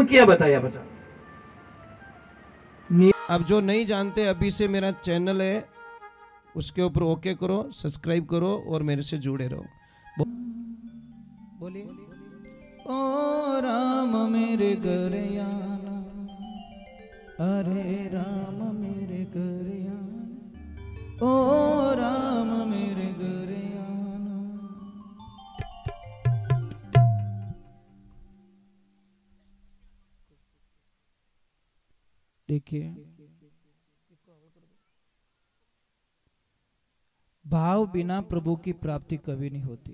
क्या बताया बता। अब जो नहीं जानते, अभी से मेरा चैनल है, उसके ऊपर ओके करो, सब्सक्राइब करो और मेरे से जुड़े रहो। बोलिए। ओ राम मेरे घर आना, अरे राम मेरे घर आना, ओ राम मेरे घर आना। देखिए, भाव बिना प्रभु की प्राप्ति कभी नहीं होती।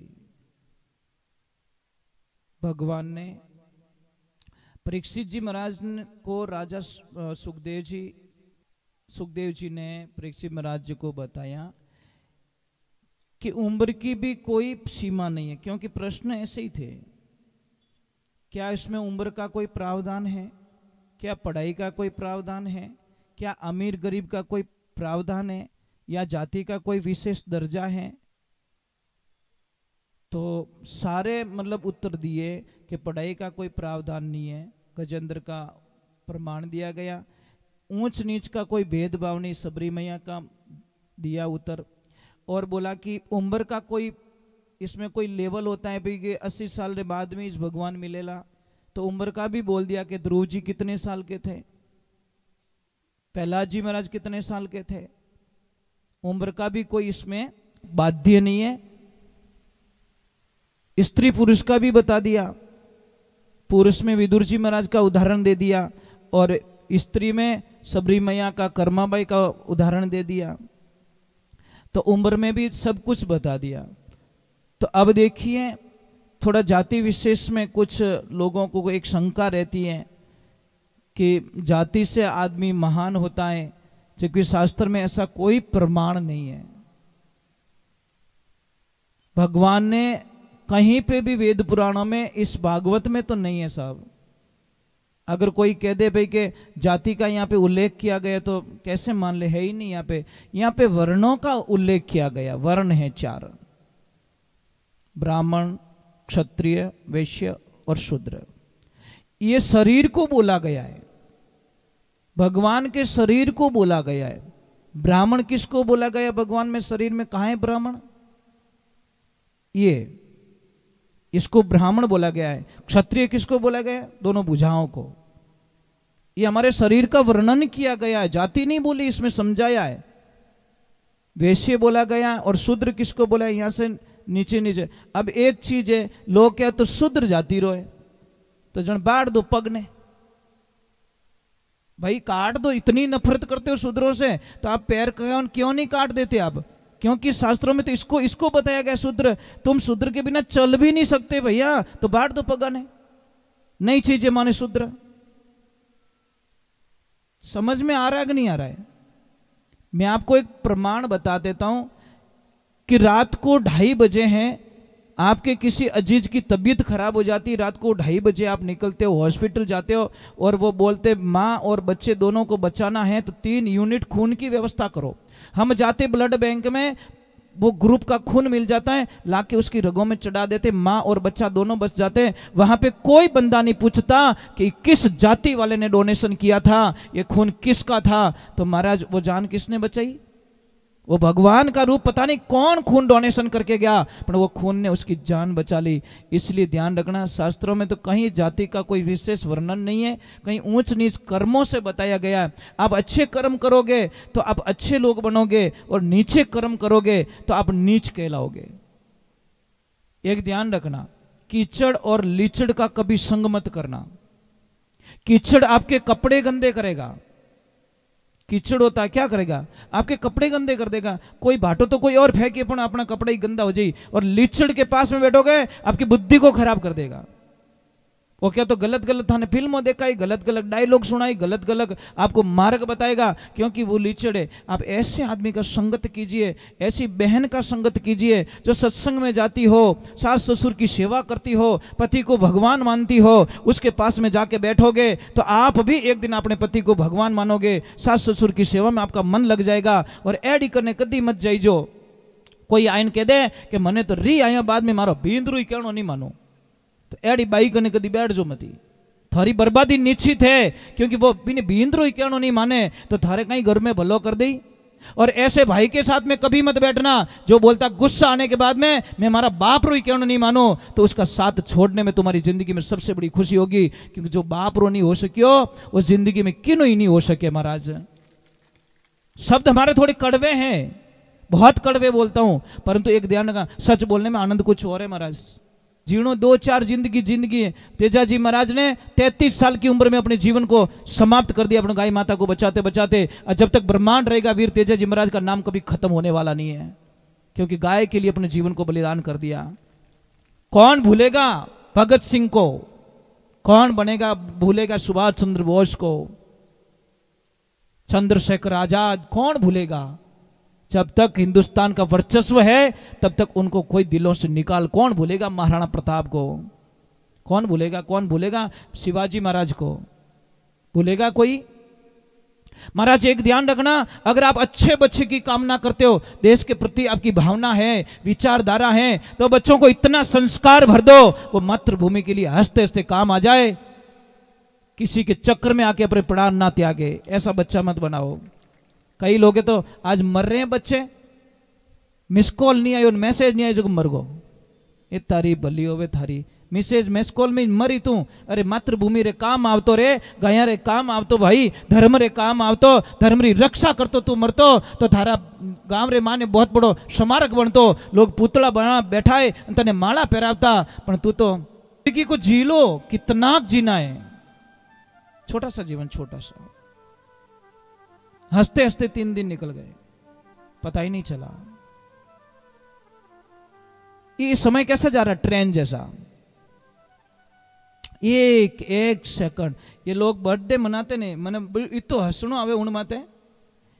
भगवान ने परीक्षित जी महाराज को, राजा सुखदेव जी ने परीक्षित महाराज जी को बताया कि उम्र की भी कोई सीमा नहीं है, क्योंकि प्रश्न ऐसे ही थे, क्या इसमें उम्र का कोई प्रावधान है, क्या पढ़ाई का कोई प्रावधान है, क्या अमीर गरीब का कोई प्रावधान है, या जाति का कोई विशेष दर्जा है। तो सारे मतलब उत्तर दिए कि पढ़ाई का कोई प्रावधान नहीं है, गजेंद्र का प्रमाण दिया गया, ऊंच नीच का कोई भेदभाव नहीं, सबरी मैया का दिया उत्तर, और बोला कि उम्र का कोई इसमें कोई लेवल होता है भाई कि 80 साल के बाद में इस भगवान मिलेला, तो उम्र का भी बोल दिया कि ध्रुव जी कितने साल के थे, प्रहलाद जी महाराज कितने साल के थे, उम्र का भी कोई इसमें बाध्य नहीं है। स्त्री पुरुष का भी बता दिया, पुरुष में विदुर जी महाराज का उदाहरण दे दिया और स्त्री में सबरी मैया का, कर्माबाई का उदाहरण दे दिया, तो उम्र में भी सब कुछ बता दिया। तो अब देखिए, थोड़ा जाति विशेष में कुछ लोगों को एक शंका रहती है कि जाति से आदमी महान होता है, जबकि शास्त्र में ऐसा कोई प्रमाण नहीं है। भगवान ने कहीं पे भी वेद पुराणों में, इस भागवत में तो नहीं है साहब। अगर कोई कह दे भाई कि जाति का यहाँ पे उल्लेख किया गया तो कैसे मान ले, है ही नहीं। यहाँ पे वर्णों का उल्लेख किया गया, वर्ण है 4, ब्राह्मण, क्षत्रिय, वैश्य और शूद्र। ये शरीर को बोला गया है, भगवान के शरीर को बोला गया है। ब्राह्मण किसको बोला गया भगवान में, शरीर में कहाँ है ब्राह्मण, ये इसको ब्राह्मण बोला गया है। क्षत्रिय किसको बोला गया है, दोनों भुजाओं को। ये हमारे शरीर का वर्णन किया गया है, जाति नहीं बोली, इसमें समझाया है। वैश्य बोला गया और शूद्र किसको बोला है, यहां से नीचे नीचे। अब एक चीज है, लोग क्या तो शूद्र जाति रोए तो जन बाढ़ दो पग ने, भाई काट दो, इतनी नफरत करते हो शूद्रों से तो आप पैर क्यों नहीं काट देते आप, क्योंकि शास्त्रों में तो इसको बताया गया, शूद्र, तुम शूद्र के बिना चल भी नहीं सकते भैया, तो बांट दो पगा ने, नई चीजें माने शूद्र। समझ में आ रहा है कि नहीं आ रहा है? मैं आपको एक प्रमाण बता देता हूं कि रात को 2:30 बजे हैं, आपके किसी अजीज की तबीयत खराब हो जाती, रात को 2:30 बजे आप निकलते हो, हॉस्पिटल जाते हो और वो बोलते माँ और बच्चे दोनों को बचाना है तो 3 यूनिट खून की व्यवस्था करो। हम जाते ब्लड बैंक में, वो ग्रुप का खून मिल जाता है, लाके उसकी रगों में चढ़ा देते, माँ और बच्चा दोनों बच जाते हैं। वहां पे कोई बंदा नहीं पूछता कि किस जाति वाले ने डोनेशन किया था, ये खून किसका था। तो महाराज वो जान किसने बचाई, वो भगवान का रूप पता नहीं कौन खून डोनेशन करके गया, पर वो खून ने उसकी जान बचा ली। इसलिए ध्यान रखना, शास्त्रों में तो कहीं जाति का कोई विशेष वर्णन नहीं है, कहीं ऊंच नीच कर्मों से बताया गया है। आप अच्छे कर्म करोगे तो आप अच्छे लोग बनोगे, और नीचे कर्म करोगे तो आप नीच कहलाओगे। एक ध्यान रखना, कीचड़ और लीचड़ का कभी संग मत करना। कीचड़ आपके कपड़े गंदे करेगा, कीचड़ होता है क्या करेगा, आपके कपड़े गंदे कर देगा। कोई बाटो तो कोई और फेंके पण अपना कपड़ा ही गंदा हो जाए, और लीचड़ के पास में बैठोगे आपकी बुद्धि को खराब कर देगा। वो क्या तो गलत गलत थाने फिल्मों देखा, गलत गलत डायलॉग सुनाई, गलत गलत आपको मार्ग बताएगा, क्योंकि वो लीचड़ है। आप ऐसे आदमी का संगत कीजिए, ऐसी बहन का संगत कीजिए जो सत्संग में जाती हो, सास ससुर की सेवा करती हो, पति को भगवान मानती हो। उसके पास में जाके बैठोगे तो आप भी एक दिन अपने पति को भगवान मानोगे, सास ससुर की सेवा में आपका मन लग जाएगा। और एडी करने कदी मत जाइजो। कोई आइन कह दे कि मने तो री आया बाद में मारो भींदरू कहनो नहीं मानो, तो एडी बाई कने कदी बैठ जो मती, थारी बर्बादी निश्चित है, क्योंकि वो बिन बींद्रो ही क्यों नहीं माने तो थारे कहीं घर में भलो कर दी। और ऐसे भाई के साथ में कभी मत बैठना जो बोलता गुस्सा आने के बाद में मैं हमारा बाप रो ही क्यों नहीं मानो, तो उसका साथ छोड़ने में तुम्हारी जिंदगी में सबसे बड़ी खुशी होगी, क्योंकि जो बाप रो नहीं हो सकियो वो जिंदगी में किन ही नहीं हो सके। महाराज शब्द हमारे थोड़े कड़वे हैं, बहुत कड़वे बोलता हूं, परंतु एक ध्यान रखना, सच बोलने में आनंद कुछ और है। महाराज जीवनो 2-4 जिंदगी है। तेजाजी महाराज ने 33 साल की उम्र में अपने जीवन को समाप्त कर दिया, अपने गाय माता को बचाते बचाते। और जब तक ब्रह्मांड रहेगा वीर तेजाजी महाराज का नाम कभी खत्म होने वाला नहीं है, क्योंकि गाय के लिए अपने जीवन को बलिदान कर दिया। कौन भूलेगा भगत सिंह को, कौन बनेगा भूलेगा सुभाष चंद्र बोस को, चंद्रशेखर आजाद, कौन भूलेगा। जब तक हिंदुस्तान का वर्चस्व है तब तक उनको कोई दिलों से निकाल, कौन भूलेगा महाराणा प्रताप को, कौन भूलेगा, कौन भूलेगा शिवाजी महाराज को, भूलेगा कोई। महाराज एक ध्यान रखना, अगर आप अच्छे बच्चे की कामना करते हो, देश के प्रति आपकी भावना है, विचारधारा है, तो बच्चों को इतना संस्कार भर दो वो मातृभूमि के लिए हंसते हंसते काम आ जाए, किसी के चक्कर में आके अपने प्राण ना त्यागे। ऐसा बच्चा मत बनाओ। कई लोग तो आज मर रहे हैं बच्चे, मिस कॉल नहीं आई और मैसेज नहीं आई जो मर गो। ये तारी भली होवे थारी मिसेज मिस कॉल में मरी तू। अरे मातृभूमि रे काम आवतो रे, गया रे काम आवतो भाई, धर्म रे काम आवतो, धर्म री रक्षा करतो तू मरतो तो थारा गांव रे माने बहुत बड़ो स्मारक बनतो, लोग पुतला बना बैठाए तने माला पहरावता, पर तू तो जिंदगी को जी लो, कितना जीना है, छोटा सा जीवन, छोटा सा। हंसते हंसते 3 दिन निकल गए, पता ही नहीं चला। ये समय कैसा जा रहा है, ट्रेन जैसा, एक एक सेकंड। ये लोग बर्थडे मनाते ने, मैंने इतो हसणो आवे उन माते,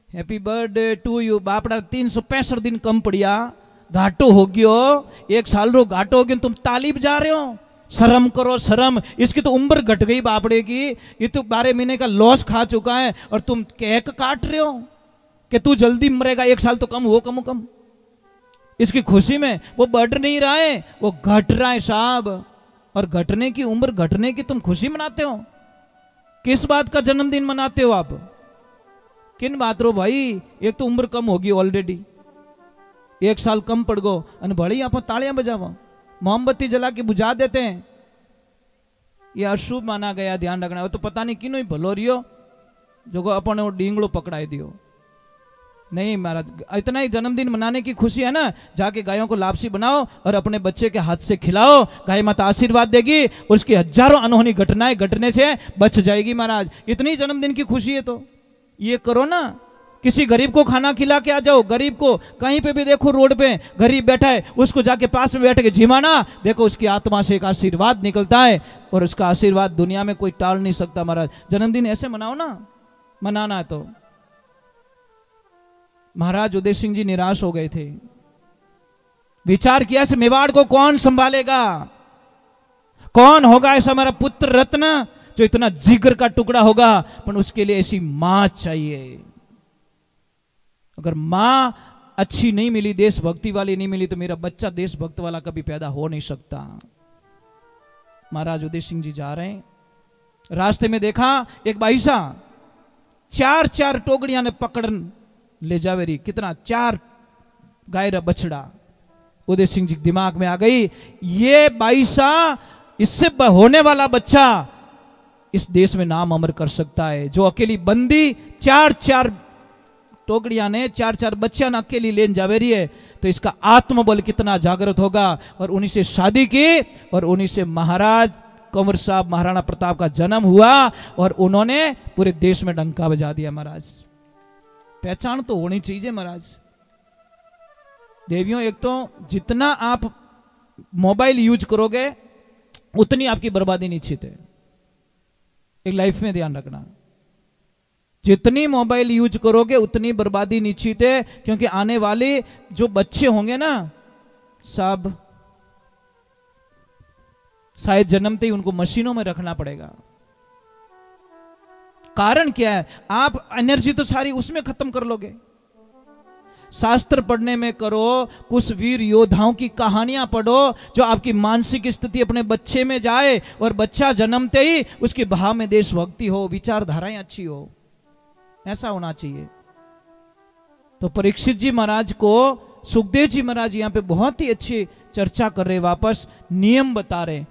हैप्पी बर्थडे टू यू। बापड़ा 365 दिन कम पड़िया, घाटो हो गयो, 1 साल रो घाटो हो गयो, तुम ताली बजा रहे हो। शर्म करो शर्म, इसकी तो उम्र घट गई बापड़े की, ये तो 12 महीने का लॉस खा चुका है और तुम केक काट रहे हो कि तू जल्दी मरेगा, 1 साल तो कम हो, कम। इसकी खुशी में वो बढ़ नहीं रहा है, वो घट रहा है साहब। और घटने की उम्र घटने की तुम खुशी मनाते हो, किस बात का जन्मदिन मनाते हो आप, किन बात रो भाई। एक तो उम्र कम होगी ऑलरेडी, 1 साल कम पड़ गो, और बड़ी आप तालियां बजावा, मोमबत्ती जला के बुझा देते हैं। ये अशुभ माना गया, ध्यान रखना। वो तो पता नहीं किनो ही भलो रियो जो को अपन वो डींगड़ो पकड़ाई दियो। नहीं महाराज, इतना ही जन्मदिन मनाने की खुशी है ना, जाके गायों को लापसी बनाओ और अपने बच्चे के हाथ से खिलाओ, गाय माता आशीर्वाद देगी, उसकी हजारों अनहोनी घटनाएं घटने से बच जाएगी। महाराज इतनी जन्मदिन की खुशी है तो ये करो ना। किसी गरीब को खाना खिला के आ जाओ, गरीब को कहीं पे भी देखो रोड पे गरीब बैठा है, उसको जाके पास में बैठ के झिमाना, देखो उसकी आत्मा से एक आशीर्वाद निकलता है, और उसका आशीर्वाद दुनिया में कोई टाल नहीं सकता। महाराज जन्मदिन ऐसे मनाओ ना, मनाना है तो। महाराज उदय सिंह जी निराश हो गए थे, विचार किया से मेवाड़ को कौन संभालेगा, कौन होगा ऐसा हमारा पुत्र रत्न जो इतना जिगर का टुकड़ा होगा, पर उसके लिए ऐसी मां चाहिए। अगर मां अच्छी नहीं मिली, देशभक्ति वाली नहीं मिली, तो मेरा बच्चा देशभक्त वाला कभी पैदा हो नहीं सकता। महाराज उदय सिंह जी जा रहे हैं, रास्ते में देखा एक बाईसा 4 टोकड़ियां ने पकड़ ले जावे रही, कितना 4 गाय रा बछड़ा। उदय सिंह जी दिमाग में आ गई, ये बाईसा, इससे होने वाला बच्चा इस देश में नाम अमर कर सकता है। जो अकेली बंदी 4 टोकड़ियां ने 4 बच्चियां ने अकेली लेन जावे रही है, तो इसका आत्मबल कितना जागृत होगा। और उन्हीं से शादी की और उन्हीं से महाराज कंवर साहब महाराणा प्रताप का जन्म हुआ, और उन्होंने पूरे देश में डंका बजा दिया। महाराज पहचान तो होनी चाहिए महाराज। देवियों, एक तो जितना आप मोबाइल यूज करोगे उतनी आपकी बर्बादी निश्चित है। एक लाइफ में ध्यान रखना, जितनी मोबाइल यूज करोगे उतनी बर्बादी निश्चित है, क्योंकि आने वाले जो बच्चे होंगे ना सब शायद जन्मते ही उनको मशीनों में रखना पड़ेगा। कारण क्या है, आप एनर्जी तो सारी उसमें खत्म कर लोगे। शास्त्र पढ़ने में करो, कुछ वीर योद्धाओं की कहानियां पढ़ो, जो आपकी मानसिक स्थिति अपने बच्चे में जाए और बच्चा जन्मते ही उसके भाव में देशभक्ति हो, विचारधाराएं अच्छी हो, ऐसा होना चाहिए। तो परीक्षित जी महाराज को सुखदेव जी महाराज यहाँ पे बहुत ही अच्छी चर्चा कर रहे, वापस नियम बता रहे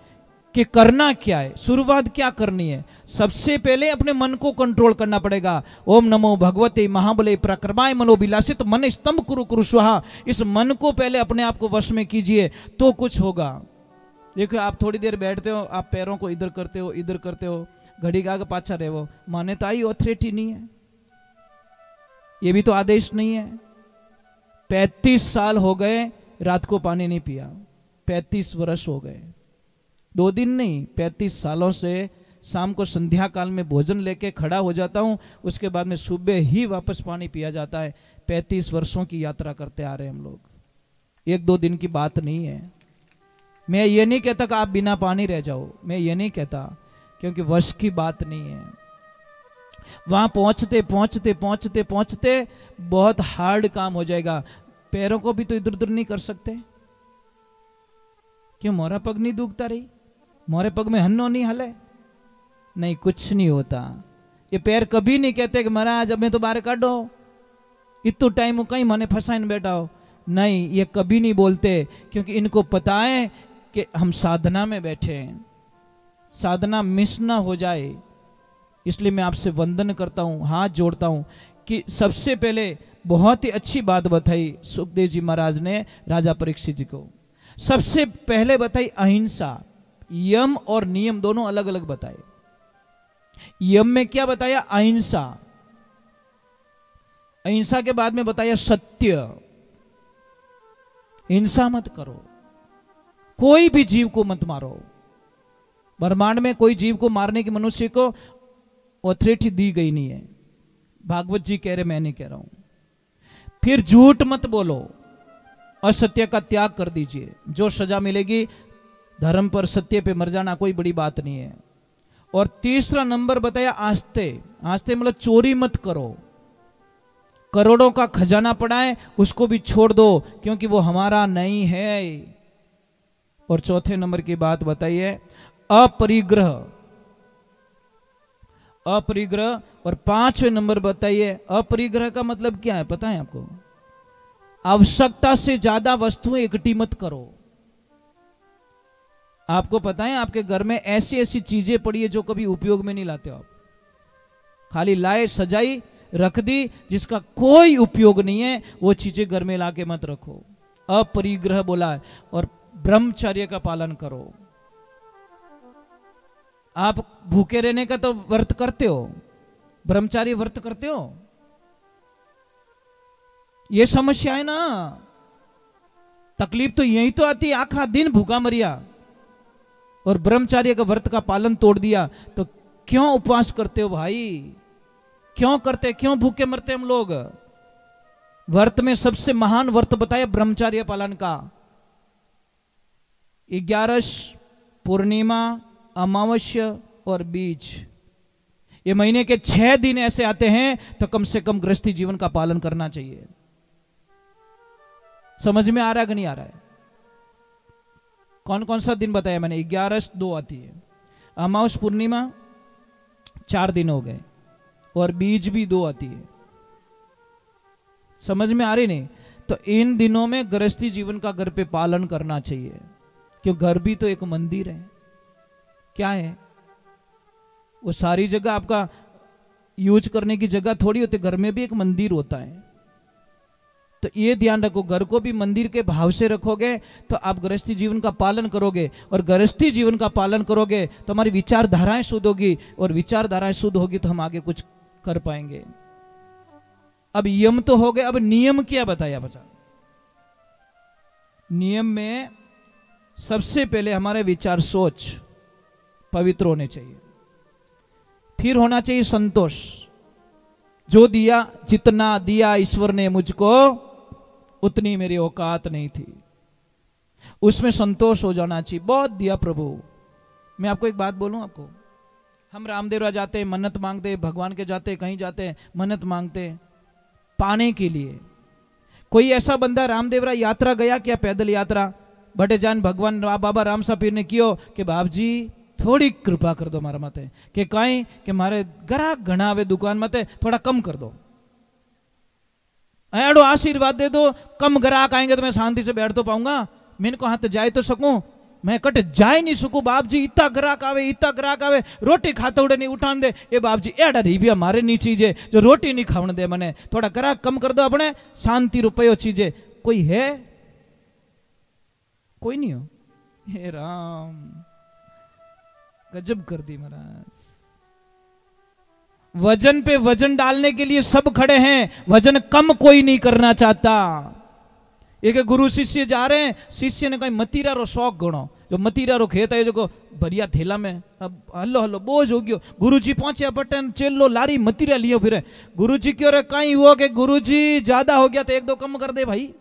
कि करना क्या है, शुरुआत क्या करनी है। सबसे पहले अपने मन को कंट्रोल करना पड़ेगा। ओम नमो भगवते महाबले प्रक्रमाय मनोविलासित मन स्तंभ कुरु कुरु स्वाहा। इस मन को पहले अपने आप को वश में कीजिए तो कुछ होगा। देखो आप थोड़ी देर बैठते हो, आप पैरों को इधर करते हो, इधर करते हो, घड़ी का आगे पाछा रहे हो, मान्यता ही ऑथोरिटी नहीं है, ये भी तो आदेश नहीं है। 35 साल हो गए रात को पानी नहीं पिया, 35 वर्ष हो गए, 2 दिन नहीं, 35 सालों से शाम को संध्या काल में भोजन लेके खड़ा हो जाता हूं, उसके बाद में सुबह ही वापस पानी पिया जाता है। 35 वर्षों की यात्रा करते आ रहे हैं हम लोग, 1-2 दिन की बात नहीं है। मैं ये नहीं कहता कि आप बिना पानी रह जाओ, मैं ये नहीं कहता, क्योंकि वश की बात नहीं है। वहां पहुंचते पहुंचते पहुंचते पहुंचते बहुत हार्ड काम हो जाएगा। पैरों को भी तो इधर उधर नहीं कर सकते, क्यों मोरा पग नहीं दुखता रही, मोरे पग में हन्नो नहीं हले, नहीं कुछ नहीं होता। ये पैर कभी नहीं कहते कि महाराज अब मैं तो बाहर काटो, इतना टाइम कहीं मने फंसाइन बैठा हो, नहीं, ये कभी नहीं बोलते, क्योंकि इनको पता है कि हम साधना में बैठे हैं, साधना मिस ना हो जाए। इसलिए मैं आपसे वंदन करता हूं, हाथ जोड़ता हूं कि सबसे पहले बहुत ही अच्छी बात बताई सुखदेव जी महाराज ने राजा परीक्षित जी को। सबसे पहले बताई अहिंसा। यम और नियम दोनों अलग अलग बताए। यम में क्या बताया? अहिंसा। अहिंसा के बाद में बताया सत्य। हिंसा मत करो, कोई भी जीव को मत मारो। ब्रह्मांड में कोई जीव को मारने की मनुष्य को ऑथोरिटी दी गई नहीं है, भागवत जी कह रहे, मैं नहीं कह रहा हूं। फिर झूठ मत बोलो, असत्य का त्याग कर दीजिए, जो सजा मिलेगी धर्म पर सत्य पे मर जाना कोई बड़ी बात नहीं है। और तीसरा नंबर बताया आस्ते। आस्ते मतलब चोरी मत करो, करोड़ों का खजाना पड़ा है उसको भी छोड़ दो, क्योंकि वो हमारा नहीं है। और चौथे नंबर की बात बताइए अपरिग्रह। अपरिग्रह। और 5वें नंबर बताइए अपरिग्रह का मतलब क्या है पता है आपको? आवश्यकता से ज्यादा वस्तुएं इकट्ठी मत करो। आपको पता है आपके घर में ऐसी ऐसी चीजें पड़ी है जो कभी उपयोग में नहीं लाते हो आप, खाली लाए सजाई रख दी, जिसका कोई उपयोग नहीं है, वो चीजें घर में लाके मत रखो। अपरिग्रह बोला है। और ब्रह्मचर्य का पालन करो। आप भूखे रहने का तो व्रत करते हो, ब्रह्मचारी व्रत करते हो? ये समस्या है ना, तकलीफ तो यही तो आती है, आखा दिन भूखा मरिया और ब्रह्मचार्य का व्रत का पालन तोड़ दिया, तो क्यों उपवास करते हो भाई? क्यों करते, क्यों भूखे मरते हम लोग? व्रत में सबसे महान व्रत बताया ब्रह्मचार्य पालन का। 11 पूर्णिमा, अमावस्या और बीज, ये महीने के 6 दिन ऐसे आते हैं, तो कम से कम गृहस्थी जीवन का पालन करना चाहिए। समझ में आ रहा है कि नहीं आ रहा है? कौन कौन सा दिन बताया मैंने? 11 2 आती है, अमावस पूर्णिमा 4 दिन हो गए, और बीज भी 2 आती है। समझ में आ रही नहीं? तो इन दिनों में गृहस्थी जीवन का घर पे पालन करना चाहिए, क्यों घर भी तो एक मंदिर है। क्या है वो? सारी जगह आपका यूज करने की जगह थोड़ी होती, घर में भी एक मंदिर होता है। तो ये ध्यान रखो, घर को भी मंदिर के भाव से रखोगे तो आप गृहस्थी जीवन का पालन करोगे, और गृहस्थी जीवन का पालन करोगे तो हमारी विचारधाराएं शुद्ध होगी, और विचारधाराएं शुद्ध होगी तो हम आगे कुछ कर पाएंगे। अब यम तो हो गए, अब नियम क्या बताया बचा? नियम में सबसे पहले हमारे विचार सोच पवित्र होने चाहिए। फिर होना चाहिए संतोष। जो दिया, जितना दिया ईश्वर ने मुझको, उतनी मेरी औकात नहीं थी, उसमें संतोष हो जाना चाहिए। बहुत दिया प्रभु। मैं आपको एक बात बोलूं, आपको, हम रामदेवरा जाते हैं, मन्नत मांगते, भगवान के जाते, कहीं जाते हैं, मन्नत मांगते पाने के लिए। कोई ऐसा बंदा रामदेवरा यात्रा गया क्या, पैदल यात्रा, बटे जान भगवान बाबा रामसा पीर ने कियो कि बाप जी थोड़ी कृपा कर दो मारा मते कि कहीं कि मारे ग्राहक घना आवे दुकान मते, थोड़ा कम कर दो, एडो आशीर्वाद दे दो, कम ग्राहक आएंगे तो मैं शांति से बैठ तो पाऊंगा, मैंने को हाथ जाए तो सकूं, मैं कट जाए नहीं सकूं। बाप जी इतना ग्राहक आवे रोटी खाते उड़े नहीं उठान दे, ये बाप जी एडा रिबिया मारे नहीं चीजे जो रोटी नहीं खावन दे मने, थोड़ा ग्राहक कम कर दो अपने, शांति रुपयो चीजे। कोई है? कोई नहीं हो। हे राम, गजब कर दी महाराज। वजन पे वजन डालने के लिए सब खड़े हैं, वजन कम कोई नहीं करना चाहता। एक गुरु शिष्य जा रहे हैं, शिष्य ने कहीं मतीरा रो शौक गणो, जो मतीरा रो खेत है जो भरिया थैला में, अब हलो हलो बोझ हो गयो, गुरुजी पहुंचे बटन चेलो लारी मतीरा लियो फिर, गुरुजी क्यों रे कहीं हुआ कि गुरुजी ज्यादा हो गया तो एक दो कम कर दे भाई,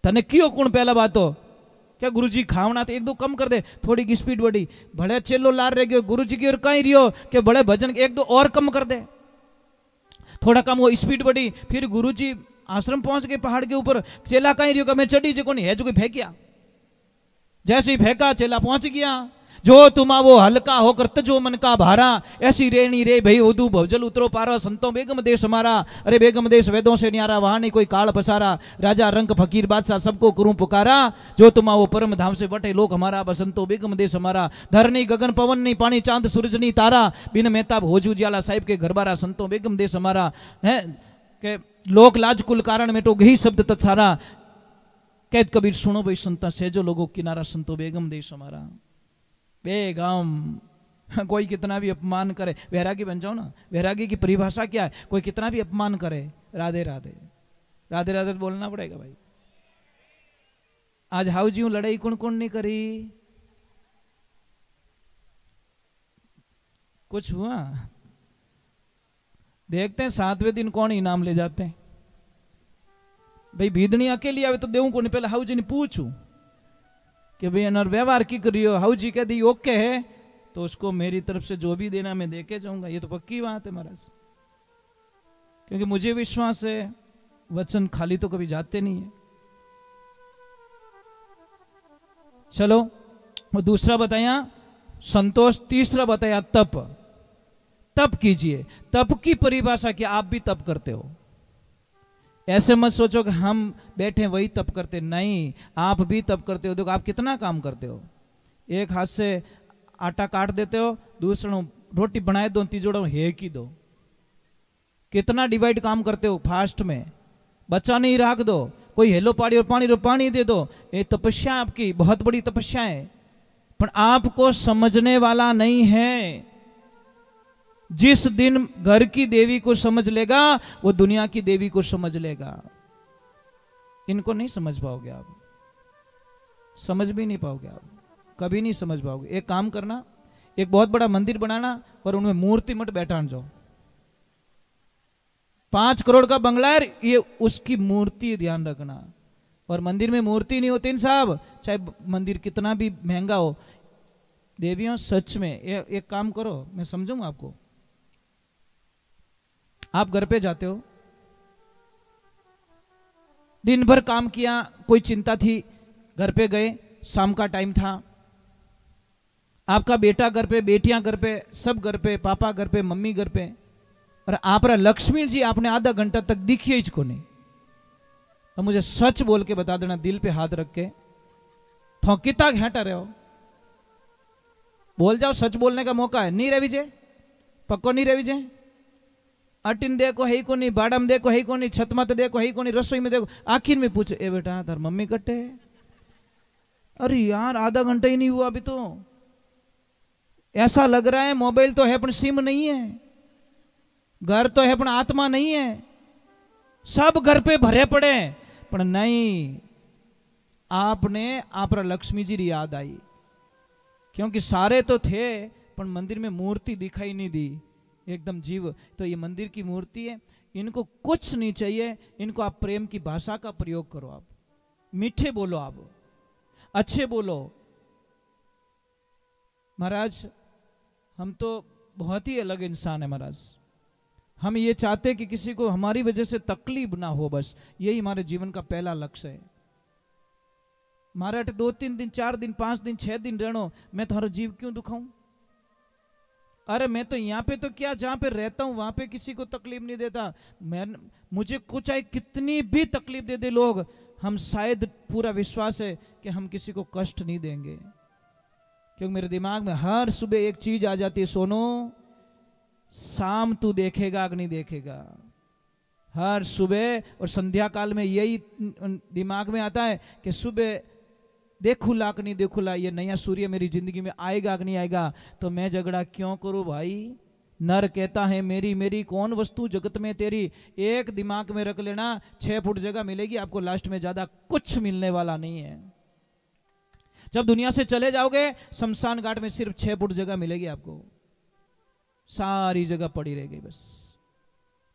तने क्यों कौन पहला बात हो क्या गुरुजी खावना तो एक दो कम कर दे, थोड़ी की स्पीड बढ़ी, बड़े चेलो लार रह गयो, गुरुजी की ओर कहीं रियो कि बड़े भजन एक दो और कम कर दे, थोड़ा कम वो स्पीड बढ़ी, फिर गुरुजी आश्रम पहुंच गए पहाड़ के ऊपर, चेला कहीं रियो मैं चढ़ी जो कोई है जो कोई फेंकिया, जैसे ही फेंका चेला पहुंच गया, जो तुमा वो हल्का होकर तजो मन का भारा, ऐसी रेणी रे भई उदू भवजल उतरो पारा, संतों बेगम देश हमारा, अरे बेगम देश वेदों से न्यारा, वहां नहीं कोई काल पसारा, राजा रंग फकीर बादशाह सबको करूं पुकारा, जो तुमा वो परम धाम से बटे लोक हमारा, बसंतो बेगम देश हमारा, धरनी गगन पवन नहीं पानी चांद सूरज नहीं तारा, बिन मेहताब होजू जियाला साहिब के घर बारा, संतों बेगम देश हमारा है के लोक लाज कुल कारण में तो गही शब्द तत्सारा, कैद कबीर सुनो भाई संता सेजो लोगों किनारा, संतो बेगम देश हमारा। बेगम, कोई कितना भी अपमान करे, वैरागी बन जाओ ना, वैरागी की परिभाषा क्या है, कोई कितना भी अपमान करे राधे राधे राधे राधे तो बोलना पड़ेगा भाई। आज हाउ जी लड़ाई कौन कौन नहीं करी, कुछ हुआ देखते हैं, 7वें दिन कौन इनाम ले जाते हैं भाई। भीदनी अकेली आवे तो देऊं को नहीं, पहले हाउ जी ने पूछू कि भाई अनर व्यवहार की करियो, हाउ जी कह दी ओके है तो उसको मेरी तरफ से जो भी देना मैं देके जाऊंगा, ये तो पक्की बात है महाराज, क्योंकि मुझे विश्वास है वचन खाली तो कभी जाते नहीं है। चलो वो दूसरा बताया संतोष, तीसरा बताया तप। तप कीजिए, तप की परिभाषा क्या, आप भी तप करते हो, ऐसे मत सोचो कि हम बैठे वही तप करते, नहीं आप भी तप करते हो। देखो आप कितना काम करते हो, एक हाथ से आटा काट देते हो, दूसरा रोटी बनाए दो, तीजोड़ा हे की दो, कितना डिवाइड काम करते हो, फास्ट में बच्चा नहीं राख दो, कोई हेलो पानी और पानी दे दो, ये तपस्या आपकी बहुत बड़ी तपस्या है, पर आपको समझने वाला नहीं है। जिस दिन घर की देवी को समझ लेगा वो दुनिया की देवी को समझ लेगा, इनको नहीं समझ पाओगे आप, समझ भी नहीं पाओगे आप, कभी नहीं समझ पाओगे। एक काम करना, एक बहुत बड़ा मंदिर बनाना और उनमें मूर्ति मत बैठा जाओ, 5 करोड़ का बंगला है ये, उसकी मूर्ति ध्यान रखना, और मंदिर में मूर्ति नहीं होती साहब, चाहे मंदिर कितना भी महंगा हो। देवियों सच में एक काम करो, मैं समझूंगा आपको, आप घर पे जाते हो, दिन भर काम किया, कोई चिंता थी, घर पे गए, शाम का टाइम था, आपका बेटा घर पे, बेटियां घर पे, सब घर पे, पापा घर पे, मम्मी घर पे, और आप लक्ष्मी जी आपने आधा घंटा तक दिखी ही को नहीं। अब मुझे सच बोल के बता देना, दिल पे हाथ रख के, थो कितना घाटा रहे हो, बोल जाओ, सच बोलने का मौका है, नहीं रवि जे पक्को नहीं रवि जे, अटिन देखो है को नहीं, बाड़ा में देखो है को नहीं, छत मत देखो है को नहीं, रसोई में देखो, आखिर में पूछे ए बेटा तार मम्मी कटे, अरे यार आधा घंटा ही नहीं हुआ अभी तो, ऐसा लग रहा है मोबाइल तो है पर सिम नहीं है, घर तो है पर आत्मा नहीं है, सब घर पे भरे पड़े, पर नहीं, आपने आप लक्ष्मी जी की याद आई, क्योंकि सारे तो थे पर मंदिर में मूर्ति दिखाई नहीं दी, एकदम जीव। तो ये मंदिर की मूर्ति है, इनको कुछ नहीं चाहिए, इनको आप प्रेम की भाषा का प्रयोग करो, आप मीठे बोलो, आप अच्छे बोलो। महाराज हम तो बहुत ही अलग इंसान है महाराज, हम ये चाहते कि किसी को हमारी वजह से तकलीफ ना हो, बस यही हमारे जीवन का पहला लक्ष्य है। मारे 2-3 दिन 4 दिन 5 दिन 6 दिन रहनो, मैं थारा जीव क्यों दुखाऊं? अरे मैं तो यहाँ पे तो क्या, जहां पे रहता हूं वहां पे किसी को तकलीफ नहीं देता। मुझे कुछ चाहे कितनी भी तकलीफ दे दे लोग, हम शायद पूरा विश्वास है कि हम किसी को कष्ट नहीं देंगे, क्योंकि मेरे दिमाग में हर सुबह एक चीज आ जाती है, सोनो शाम तू देखेगा कि नहीं देखेगा। हर सुबह और संध्या काल में यही दिमाग में आता है कि सुबह देखूला कि नहीं देखूला, ये नया सूर्य मेरी जिंदगी में आएगा कि नहीं आएगा, तो मैं झगड़ा क्यों करूं भाई। नर कहता है मेरी मेरी कौन वस्तु जगत में तेरी। एक दिमाग में रख लेना, 6 फुट जगह मिलेगी आपको, लास्ट में ज्यादा कुछ मिलने वाला नहीं है। जब दुनिया से चले जाओगे शमशान घाट में सिर्फ 6 फुट जगह मिलेगी आपको, सारी जगह पड़ी रहेगी बस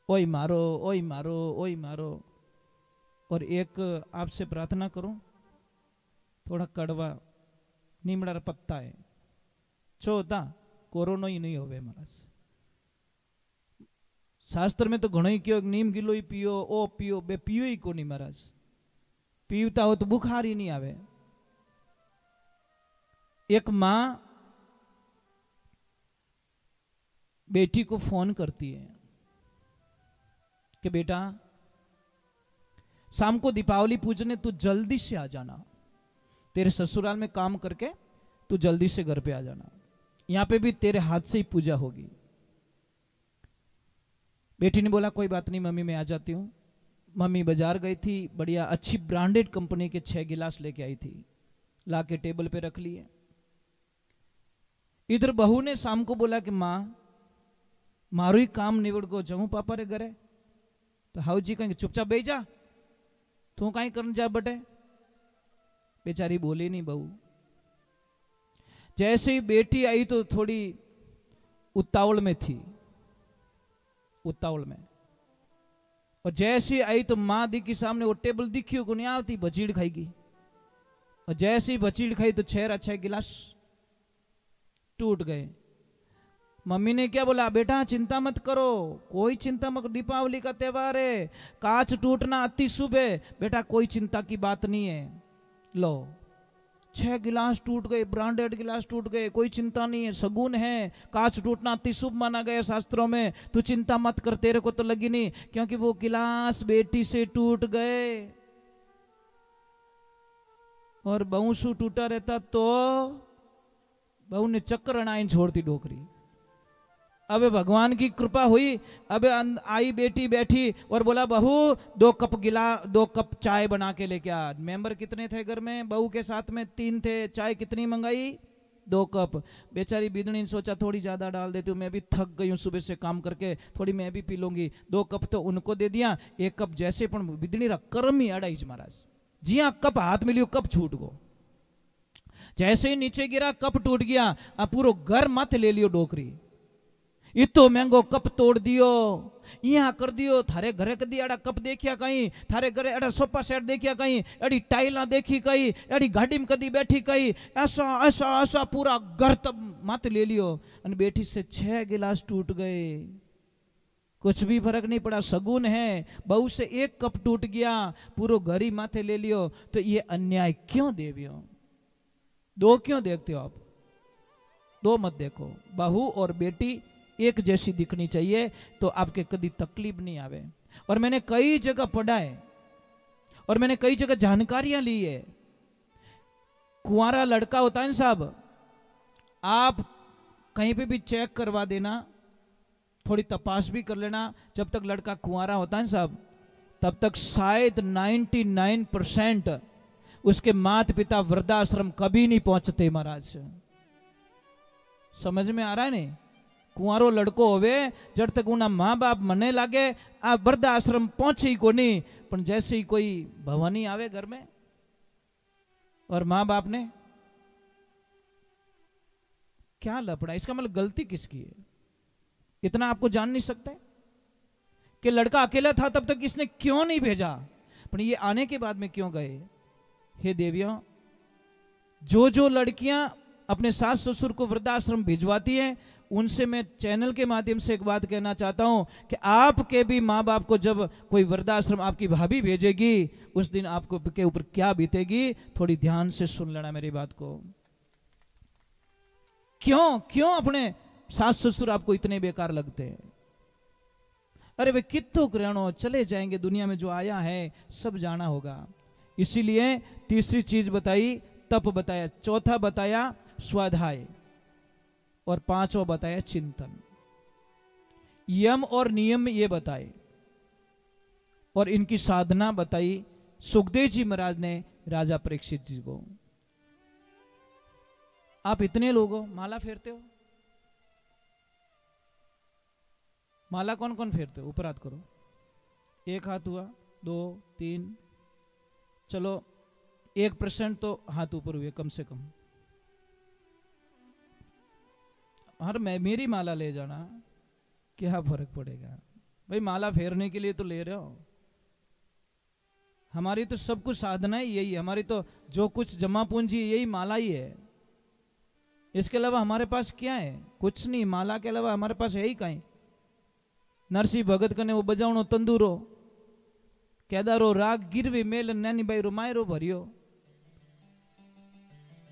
ओई मारो ओई मारो ओई मारो। और एक आपसे प्रार्थना करूं, थोड़ा कड़वा नीमड़ा पत्ता है, चौथा कोरोना ही नहीं होवे महाराज। शास्त्र में तो घणो ही कहो नीम गिलो ही पियो, ओ पियो, बे पियो ही को नहीं महाराज। पीवता हो तो बुखार ही नहीं आवे। एक मां बेटी को फोन करती है कि बेटा शाम को दीपावली पूजने तू जल्दी से आ जाना, तेरे ससुराल में काम करके तू जल्दी से घर पे आ जाना, यहां पे भी तेरे हाथ से ही पूजा होगी। बेटी ने बोला कोई बात नहीं मम्मी मैं आ जाती हूं। मम्मी बाजार गई थी, बढ़िया अच्छी ब्रांडेड कंपनी के 6 गिलास लेके आई थी, ला के टेबल पे रख लिए। इधर बहू ने शाम को बोला कि मां मारू ही काम निवड़ को जाऊं पापा रे घरे, तो हाउ जी कहेंगे चुपचाप बैठ जा, तू कहीं करने जा बटे। बेचारी बोली नहीं बहू। जैसे ही बेटी आई तो थोड़ी उतावल में थी, उतावल में, और जैसे ही आई तो मां दी के सामने वो टेबल दिखी को नहीं आती, भचीड़ खाएगी। और जैसे ही भचीड़ खाई तो 6 गिलास टूट गए। मम्मी ने क्या बोला, बेटा चिंता मत करो, कोई चिंता मत, दीपावली का त्योहार है, कांच टूटना अति शुभ है, बेटा कोई चिंता की बात नहीं है। लो 6 गिलास टूट गए, ब्रांडेड गिलास टूट गए, कोई चिंता नहीं है, सगुन है, कांच टूटना अति शुभ माना गया शास्त्रों में, तू चिंता मत कर, तेरे को तो लगी नहीं, क्योंकि वो गिलास बेटी से टूट गए। और बहू सु टूटा रहता तो बहू ने चक्कर अनाइन छोड़ती डोकरी। अब भगवान की कृपा हुई, अब आई बेटी बैठी और बोला बहू 2 कप चाय बना के लेके आ। मेंबर कितने थे घर में, बहू के साथ में 3 थे, चाय कितनी मंगाई 2 कप। बेचारी बिदनी ने सोचा थोड़ी ज्यादा डाल देती हूँ, मैं भी थक गई हूँ सुबह से काम करके, थोड़ी मैं भी पी लूंगी। 2 कप तो उनको दे दिया, 1 कप जैसे पण बिदनी रा कर्म ही अड़ाई महाराज जी। हाँ कप हाथ में लियो, कप छूट गो, जैसे ही नीचे गिरा कप टूट गया, अब पूरा घर मत ले लियो डोकरी, इतो महंगो कप तोड़ दियो, यहाँ कर दियो। थारे घरे कदी एड़ा कप देखिया कहीं, थारे घरे एड़ा सोफा सेट देखिया कहीं, एड़ी टाइला देखी कहीं, एड़ी गाड़ी में कदी बैठी कहीं, ऐसा ऐसा ऐसा पूरा घर तब मत ले लियो। और बेटी से 6 गिलास टूट गए, कुछ भी फर्क नहीं पड़ा, सगुन है। बहू से 1 कप टूट गया, पूरा घर ही माथे ले लियो, तो ये अन्याय क्यों देवियो? 2 क्यों देखते हो आप? 2 मत देखो। बहू और बेटी एक जैसी दिखनी चाहिए तो आपके कभी तकलीफ नहीं आवे। और मैंने कई जगह पढ़ा है और मैंने कई जगह जानकारियां ली है। कुंवारा लड़का होता है ना साहब, आप कहीं पे भी चेक करवा देना, थोड़ी तपास भी कर लेना, जब तक लड़का कुंवारा होता है ना साहब, तब तक शायद 99% उसके माता पिता वृद्धाश्रम कभी नहीं पहुंचते महाराज। समझ में आ रहा है नहीं? कुंवारो लड़को होवे जब तक उना माँ बाप मने लागे आ वृद्धाश्रम पहुंचे ही को नहीं, पर जैसे ही कोई भवानी आवे घर में और माँ बाप ने क्या लपड़ा, इसका मतलब गलती किसकी है? इतना आपको जान नहीं सकते कि लड़का अकेला था तब तक इसने क्यों नहीं भेजा, पर ये आने के बाद में क्यों गए? हे देवियों, जो लड़कियां अपने सास ससुर को वृद्धाश्रम भिजवाती हैं उनसे मैं चैनल के माध्यम से एक बात कहना चाहता हूं कि आपके भी माँ बाप को जब कोई वृद्धाश्रम आपकी भाभी भेजेगी, उस दिन आपको के ऊपर क्या बीतेगी, थोड़ी ध्यान से सुन लेना मेरी बात को। क्यों क्यों अपने सास ससुर आपको इतने बेकार लगते हैं? अरे वे कितो ग्रहणों चले जाएंगे, दुनिया में जो आया है सब जाना होगा। इसीलिए तीसरी चीज बताई तप बताया, चौथा बताया स्वाध्याय, और पांचवा बताया चिंतन। यम और नियम ये बताए और इनकी साधना बताई सुखदेव जी महाराज ने राजा परीक्षित जी को। आप इतने लोग हो, माला फेरते हो? माला कौन कौन फेरते हो? ऊपर हाथ करो। एक हाथ हुआ, 2 3, चलो 1% तो हाथ ऊपर हुए कम से कम। हर मेरी माला ले जाना, क्या फर्क पड़ेगा भाई? माला फेरने के लिए तो ले रहे हो। हमारी तो सब कुछ साधना ही यही है, हमारी तो जो कुछ जमा पूंजी यही माला ही है। इसके अलावा हमारे पास क्या है? कुछ नहीं। माला के अलावा हमारे पास है ही कहीं। नरसिंह भगत कने वो बजावणो तंदूरो, केदारो राग गिरवी मेल नैनी भाई रुमायरो भरियो।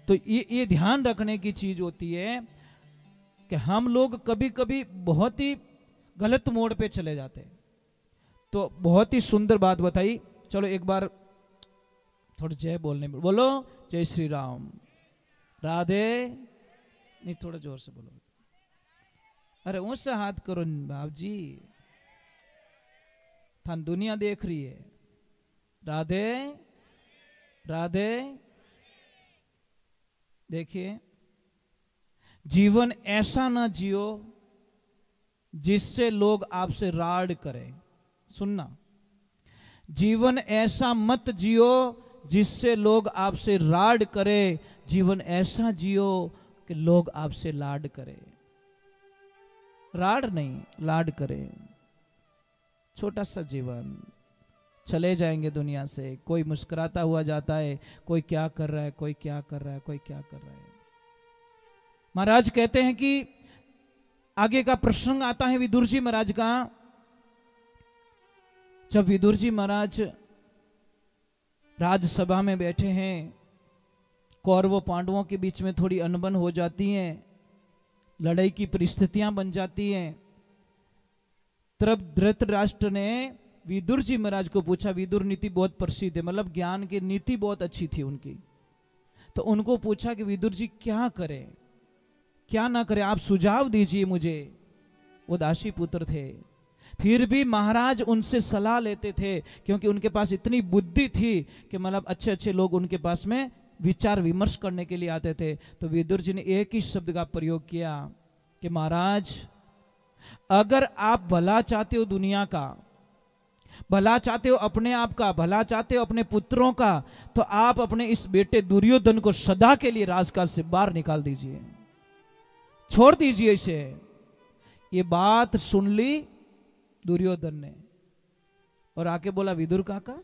तो ये ध्यान रखने की चीज होती है कि हम लोग कभी कभी बहुत ही गलत मोड़ पे चले जाते हैं। तो बहुत ही सुंदर बात बताई। चलो एक बार थोड़ा जय बोलने में बोलो, जय श्री राम, राधे। नहीं, थोड़ा जोर से बोलो। अरे ऊंचा हाथ करो बाप जी, थान दुनिया देख रही है। राधे राधे। देखिए, जीवन ऐसा ना जियो जिससे लोग आपसे राड करें। सुनना, जीवन ऐसा मत जियो जिससे लोग आपसे राड करें। जीवन ऐसा जियो कि लोग आपसे लाड करें। राड नहीं, लाड करें। छोटा सा जीवन, चले जाएंगे दुनिया से। कोई मुस्कुराता हुआ जाता है, कोई क्या कर रहा है, कोई क्या कर रहा है, कोई क्या कर रहा है। महाराज कहते हैं कि आगे का प्रसंग आता है विदुर जी महाराज का। जब विदुर जी महाराज राजसभा में बैठे हैं, कौरवों पांडवों के बीच में थोड़ी अनबन हो जाती है, लड़ाई की परिस्थितियां बन जाती हैं। तब धृतराष्ट्र ने विदुर जी महाराज को पूछा। विदुर नीति बहुत प्रसिद्ध है, मतलब ज्ञान की नीति बहुत अच्छी थी उनकी। तो उनको पूछा कि विदुर जी क्या करें, क्या ना करें, आप सुझाव दीजिए मुझे। वो दासी पुत्र थे, फिर भी महाराज उनसे सलाह लेते थे, क्योंकि उनके पास इतनी बुद्धि थी कि मतलब अच्छे अच्छे लोग उनके पास में विचार विमर्श करने के लिए आते थे। तो विदुर जी ने एक ही शब्द का प्रयोग किया कि महाराज, अगर आप भला चाहते हो दुनिया का, भला चाहते हो अपने आप का, भला चाहते हो अपने पुत्रों का, तो आप अपने इस बेटे दुर्योधन को सदा के लिए राजकाज से बाहर निकाल दीजिए, छोड़ दीजिए इसे। ये बात सुन ली दुर्योधन ने और आके बोला, विदुर काका,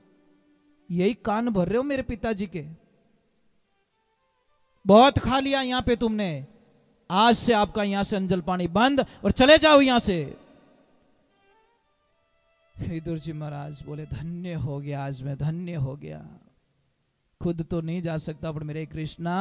यही कान भर रहे हो मेरे पिताजी के? बहुत खा लिया यहां पे तुमने, आज से आपका यहां से अंजल पानी बंद और चले जाओ यहां से। विदुर जी महाराज बोले, धन्य हो गया, आज मैं धन्य हो गया। खुद तो नहीं जा सकता, पर मेरे कृष्णा,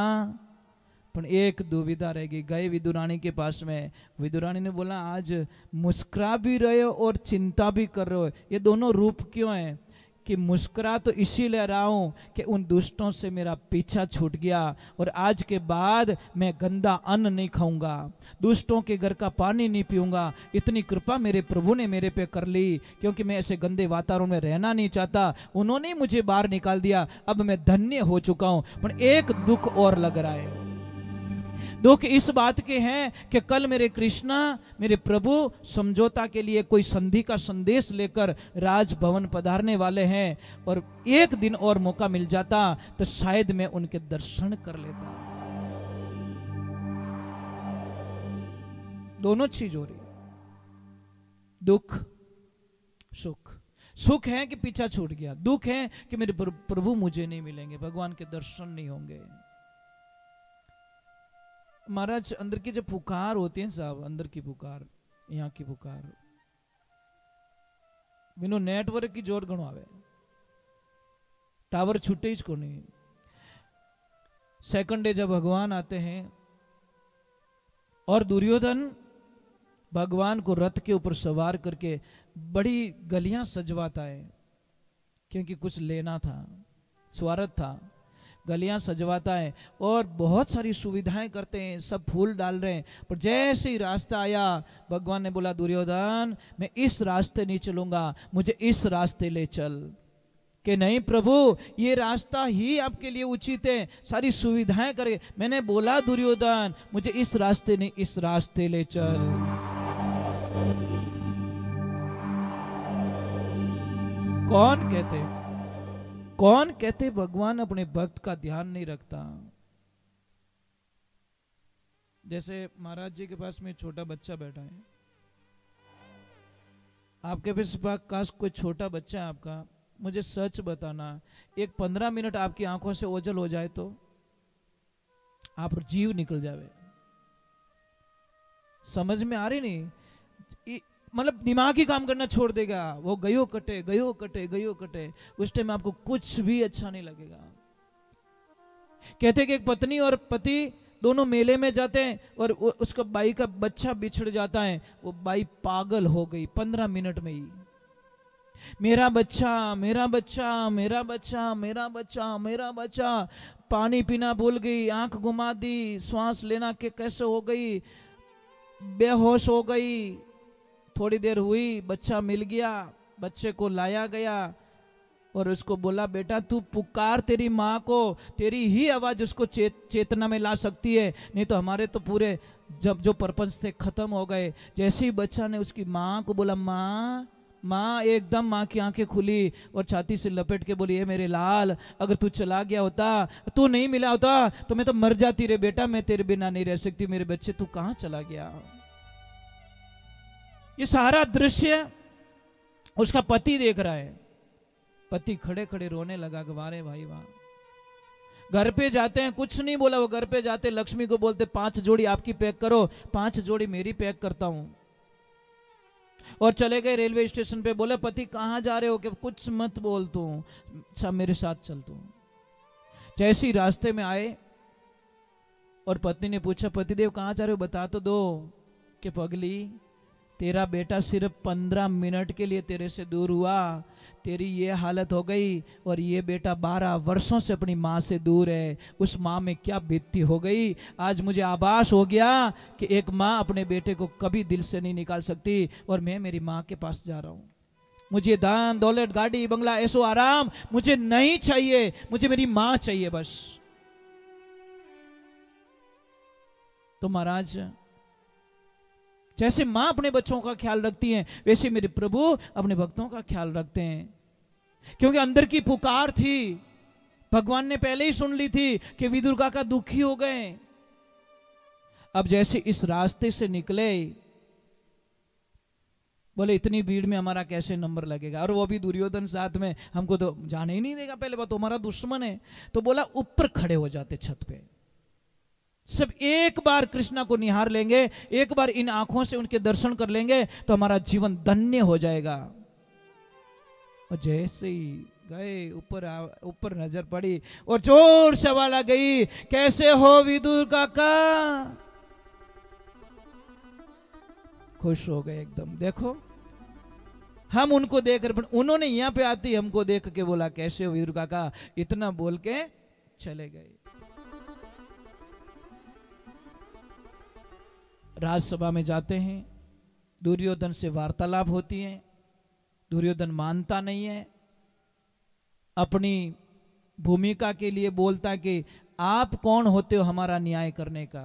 पर एक दुविधा रहेगी। गए विदुरानी के पास में, विदुरानी ने बोला, आज मुस्कुरा भी रहे हो और चिंता भी कर रहे हो, ये दोनों रूप क्यों है? कि मुस्कुरा तो इसीलिए रहा हूं कि उन दुष्टों से मेरा पीछा छूट गया और आज के बाद मैं गंदा अन्न नहीं खाऊंगा, दुष्टों के घर का पानी नहीं पीऊंगा। इतनी कृपा मेरे प्रभु ने मेरे पे कर ली, क्योंकि मैं ऐसे गंदे वातावरण में रहना नहीं चाहता, उन्होंने मुझे बाहर निकाल दिया। अब मैं धन्य हो चुका हूं। पर एक दुख और लग रहा है। दुख इस बात के हैं कि कल मेरे कृष्णा, मेरे प्रभु समझौता के लिए कोई संधि का संदेश लेकर राजभवन पधारने वाले हैं, और एक दिन और मौका मिल जाता तो शायद मैं उनके दर्शन कर लेता। दोनों चीज हो रही, दुख सुख। सुख है कि पीछा छूट गया, दुख है कि मेरे प्रभु मुझे नहीं मिलेंगे, भगवान के दर्शन नहीं होंगे। महाराज अंदर की जो पुकार होती है साहब, अंदर की पुकार, यहाँ की पुकार बिनु नेटवर्क की जोर घणो आवे, टावर छूटे ही को नहीं। सेकंड डे जब भगवान आते हैं और दुर्योधन भगवान को रथ के ऊपर सवार करके बड़ी गलियां सजवाता है, क्योंकि कुछ लेना था, स्वार्थ था, गलियां सजवाता है और बहुत सारी सुविधाएं करते हैं, सब फूल डाल रहे हैं। पर जैसे ही रास्ता आया, भगवान ने बोला दुर्योधन मैं इस रास्ते नहीं चलूंगा, मुझे इस रास्ते ले चल। कि नहीं प्रभु, ये रास्ता ही आपके लिए उचित है, सारी सुविधाएं करे। मैंने बोला दुर्योधन मुझे इस रास्ते नहीं, इस रास्ते ले चल। कौन कहते भगवान अपने भक्त का ध्यान नहीं रखता। जैसे महाराज जी के पास में छोटा बच्चा बैठा है, आपके पास कोई छोटा बच्चा है आपका, मुझे सच बताना, एक 15 मिनट आपकी आंखों से ओझल हो जाए तो आप जीव निकल जावे। समझ में आ रही नहीं, मतलब दिमाग ही काम करना छोड़ देगा, वो गयो कटे गयो कटे गयो कटे, उस टाइम आपको कुछ भी अच्छा नहीं लगेगा। कहते कि एक पत्नी और पति दोनों मेले में जाते हैं और उसका बाई का बच्चा बिछड़ जाता है, वो बाई पागल हो गई 15 मिनट में ही। मेरा बच्चा मेरा बच्चा मेरा बच्चा मेरा बच्चा मेरा बच्चा, पानी पीना भूल गई, आंख घुमा दी, श्वास लेना के कैसे हो गई, बेहोश हो गई। थोड़ी देर हुई, बच्चा मिल गया, बच्चे को लाया गया और उसको बोला बेटा तू पुकार तेरी माँ को, तेरी ही आवाज उसको चेतना में ला सकती है, नहीं तो हमारे तो पूरे जब जो पर्पस थे खत्म हो गए। जैसे ही बच्चा ने उसकी माँ को बोला माँ माँ, एकदम माँ की आंखें खुली और छाती से लपेट के बोली, मेरे लाल अगर तू चला गया होता, तू नहीं मिला होता तो मैं तो मर जाती रे बेटा, मैं तेरे बिना नहीं रह सकती, मेरे बच्चे तू कहाँ चला गया। ये सारा दृश्य उसका पति देख रहा है। पति खड़े खड़े रोने लगा, वारे भाई वाह। घर पे जाते हैं, कुछ नहीं बोला, वो घर पे जाते लक्ष्मी को बोलते 5 जोड़ी आपकी पैक करो, 5 जोड़ी मेरी पैक करता हूं। और चले गए रेलवे स्टेशन पे, बोले पति कहां जा रहे हो, कि कुछ मत बोल तू, सब मेरे साथ चल तू। जैसे ही रास्ते में आए और पत्नी ने पूछा पतिदेव कहां जा रहे हो, बता तो दो। कि पगली तेरा बेटा सिर्फ 15 मिनट के लिए तेरे से दूर हुआ, तेरी ये हालत हो गई, और ये बेटा 12 वर्षों से अपनी माँ से दूर है, उस माँ में क्या बीतती हो गई। आज मुझे आभास हो गया कि एक माँ अपने बेटे को कभी दिल से नहीं निकाल सकती, और मैं मेरी माँ के पास जा रहा हूँ। मुझे धन दौलत गाड़ी बंगला ऐसो आराम मुझे नहीं चाहिए, मुझे मेरी माँ चाहिए बस। तो महाराज जैसे मां अपने बच्चों का ख्याल रखती हैं, वैसे मेरे प्रभु अपने भक्तों का ख्याल रखते हैं। क्योंकि अंदर की पुकार थी, भगवान ने पहले ही सुन ली थी कि विदुर काका दुखी हो गए। अब जैसे इस रास्ते से निकले, बोले इतनी भीड़ में हमारा कैसे नंबर लगेगा, और वो भी दुर्योधन साथ में, हमको तो जाने ही नहीं देगा, पहले बात तो हमारा दुश्मन है। तो बोला ऊपर खड़े हो जाते छत पे, सब एक बार कृष्णा को निहार लेंगे, एक बार इन आंखों से उनके दर्शन कर लेंगे तो हमारा जीवन धन्य हो जाएगा। और जैसे ही गए, ऊपर नजर पड़ी और जोर से आवाज आ गई, कैसे हो विदुर काका। खुश हो गए एकदम। देखो हम उनको देख रहे, उन्होंने यहां पे आती हमको देख के बोला कैसे हो विदुर काका, इतना बोल के चले गए। राजसभा में जाते हैं, दुर्योधन से वार्तालाप होती है। दुर्योधन मानता नहीं है, अपनी भूमिका के लिए बोलता है कि आप कौन होते हो हमारा न्याय करने का।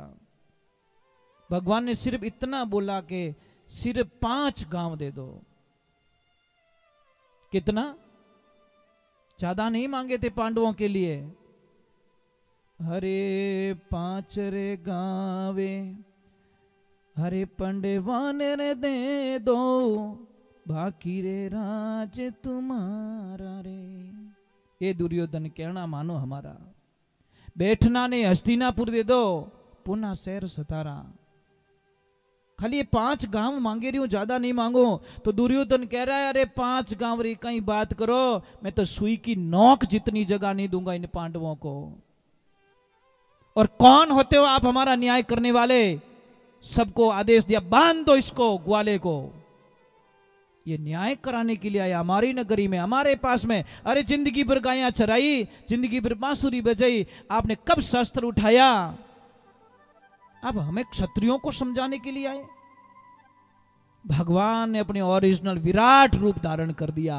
भगवान ने सिर्फ इतना बोला कि सिर्फ 5 गांव दे दो। कितना, ज्यादा नहीं मांगे थे पांडवों के लिए। हरे 5 रे गावे, हरे पंडवान रे दे दो, बाकी रे राज तुम्हारा रे। ये दुर्योधन कहना मानो हमारा। बैठना ने हस्तिनापुर दे दो, पुनः शहर सतारा। खाली ये 5 गांव मांगे रही हूं, ज्यादा नहीं मांगो। तो दुर्योधन कह रहा है अरे 5 गांव रे कहीं बात करो, मैं तो सुई की नोक जितनी जगह नहीं दूंगा इन पांडवों को। और कौन होते हो आप हमारा न्याय करने वाले? सबको आदेश दिया बांध दो इसको, ग्वाले को। ये न्याय कराने के लिए आया हमारी नगरी में, हमारे पास में। अरे जिंदगी भर गायां चराई, जिंदगी भर बांसुरी बजाई, आपने कब शस्त्र उठाया? अब हमें क्षत्रियों को समझाने के लिए आए? भगवान ने अपने ओरिजिनल विराट रूप धारण कर दिया।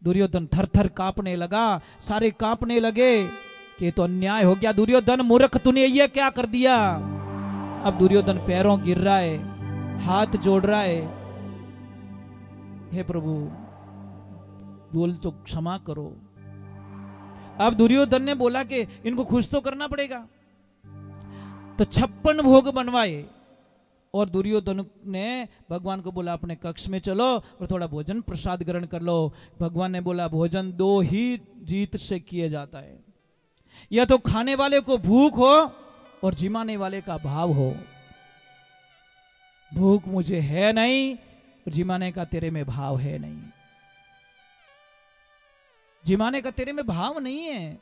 दुर्योधन थर थर कांपने लगा, सारे कांपने लगे कि तो अन्याय हो गया। दुर्योधन मूर्ख, तूने ये क्या कर दिया? अब दुर्योधन पैरों गिर रहा है, हाथ जोड़ रहा है, हे प्रभु बोल तो क्षमा करो। अब दुर्योधन ने बोला कि इनको खुश तो करना पड़ेगा, तो 56 भोग बनवाए। और दुर्योधन ने भगवान को बोला अपने कक्ष में चलो और थोड़ा भोजन प्रसाद ग्रहण कर लो। भगवान ने बोला भोजन 2 ही रीत से किया जाता है, या तो खाने वाले को भूख हो और जिमाने वाले का भाव हो। भूख मुझे है नहीं, जिमाने का तेरे में भाव है नहीं। जिमाने का तेरे में भाव नहीं है।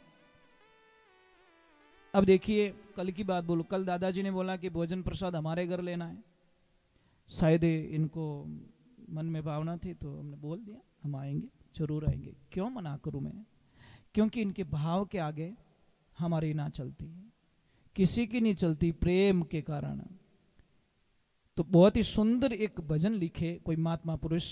अब देखिए कल की बात बोलो, कल दादाजी ने बोला कि भोजन प्रसाद हमारे घर लेना है। शायद इनको मन में भावना थी तो हमने बोल दिया हम आएंगे, जरूर आएंगे। क्यों मना करूं मैं? क्योंकि इनके भाव के आगे हमारी ना चलती, किसी की नहीं चलती, प्रेम के कारण। तो बहुत ही सुंदर एक भजन लिखे कोई महात्मा पुरुष,